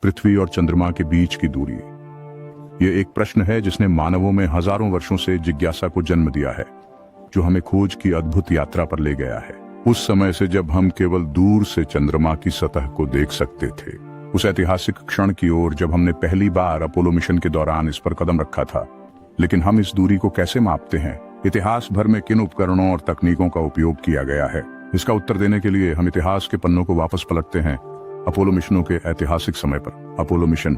पृथ्वी और चंद्रमा के बीच की दूरी। ये एक प्रश्न है जिसने मानवों में हजारों वर्षों से जिज्ञासा को जन्म दिया है, जो हमें खोज की अद्भुत यात्रा पर ले गया है। उस समय से जब हम केवल दूर से चंद्रमा की सतह को देख सकते थे, उस ऐतिहासिक क्षण की ओर जब हमने पहली बार अपोलो मिशन के दौरान इस पर कदम रखा था। लेकिन हम इस दूरी को कैसे मापते हैं? इतिहास भर में किन उपकरणों और तकनीकों का उपयोग किया गया है? इसका उत्तर देने के लिए हम इतिहास के पन्नों को वापस पलटते हैं अपोलो मिशनों के ऐतिहासिक समय पर। अपोलो मिशन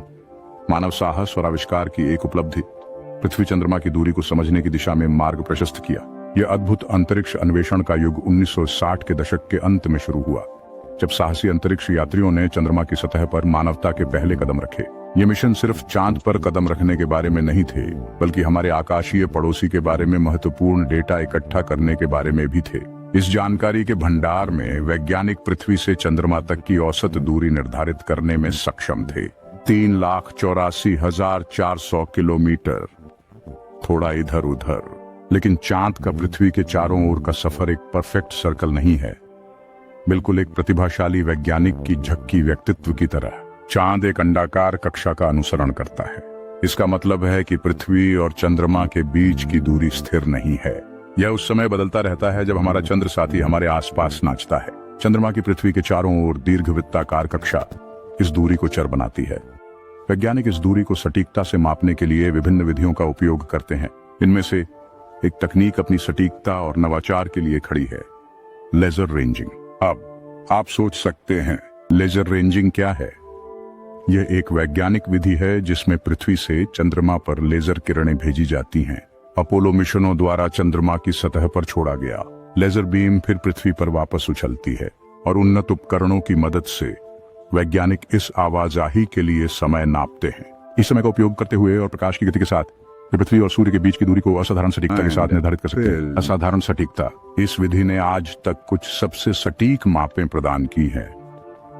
मानव साहस और आविष्कार की एक उपलब्धि, पृथ्वी चंद्रमा की दूरी को समझने की दिशा में मार्ग प्रशस्त किया। यह अद्भुत अंतरिक्ष अन्वेषण का युग 1960 के दशक के अंत में शुरू हुआ, जब साहसी अंतरिक्ष यात्रियों ने चंद्रमा की सतह पर मानवता के पहले कदम रखे। ये मिशन सिर्फ चांद पर कदम रखने के बारे में नहीं थे, बल्कि हमारे आकाशीय पड़ोसी के बारे में महत्वपूर्ण डेटा इकट्ठा करने के बारे में भी थे। इस जानकारी के भंडार में वैज्ञानिक पृथ्वी से चंद्रमा तक की औसत दूरी निर्धारित करने में सक्षम थे। 3,84,400 किलोमीटर, थोड़ा इधर उधर। लेकिन चांद का पृथ्वी के चारों ओर का सफर एक परफेक्ट सर्कल नहीं है, बिल्कुल एक प्रतिभाशाली वैज्ञानिक की झक्की व्यक्तित्व की तरह। चांद एक अंडाकार कक्षा का अनुसरण करता है। इसका मतलब है कि पृथ्वी और चंद्रमा के बीच की दूरी स्थिर नहीं है। यह उस समय बदलता रहता है जब हमारा चंद्र साथी हमारे आसपास नाचता है। चंद्रमा की पृथ्वी के चारों ओर दीर्घवृत्ताकार कक्षा इस दूरी को चर बनाती है। वैज्ञानिक इस दूरी को सटीकता से मापने के लिए विभिन्न विधियों का उपयोग करते हैं। इनमें से एक तकनीक अपनी सटीकता और नवाचार के लिए खड़ी है, लेजर रेंजिंग। अब आप सोच सकते हैं, लेजर रेंजिंग क्या है? यह एक वैज्ञानिक विधि है जिसमें पृथ्वी से चंद्रमा पर लेजर किरणें भेजी जाती हैं। अपोलो मिशनों द्वारा चंद्रमा की सतह पर छोड़ा गया लेजर बीम फिर पृथ्वी पर वापस उछलती है, और उन्नत उपकरणों की मदद से वैज्ञानिक इस आवाजाही के लिए समय नापते हैं। इस समय का उपयोग करते हुए और प्रकाश की गति के साथ वे पृथ्वी और सूर्य के बीच की दूरी को असाधारण सटीकता के साथ निर्धारित कर सकते हैं। असाधारण सटीकता। इस विधि ने आज तक कुछ सबसे सटीक मापें प्रदान की हैं।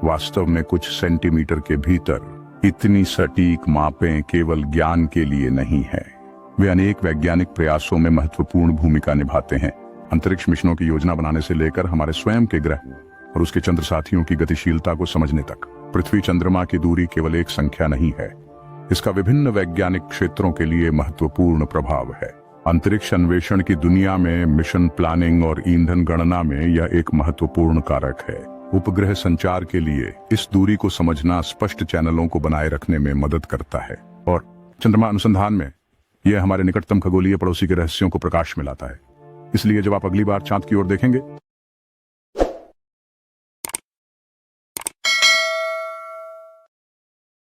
वास्तव में कुछ सेंटीमीटर के भीतर। इतनी सटीक मापें केवल ज्ञान के लिए नहीं है, वे अनेक वैज्ञानिक प्रयासों में महत्वपूर्ण भूमिका निभाते हैं। अंतरिक्ष मिशनों की योजना बनाने से लेकर हमारे स्वयं के ग्रह और उसके चंद्र साथियों की गतिशीलता को समझने तक, पृथ्वी चंद्रमा की दूरी केवल एक संख्या नहीं है, इसका विभिन्न वैज्ञानिक क्षेत्रों के लिए महत्वपूर्ण प्रभाव है। अंतरिक्ष अन्वेषण की दुनिया में मिशन प्लानिंग और ईंधन गणना में यह एक महत्वपूर्ण कारक है। उपग्रह संचार के लिए इस दूरी को समझना स्पष्ट चैनलों को बनाए रखने में मदद करता है, और चंद्रमा अनुसंधान में यह हमारे निकटतम खगोलीय पड़ोसी के रहस्यों को प्रकाश में लाता है। इसलिए जब आप अगली बार चांद की ओर देखेंगे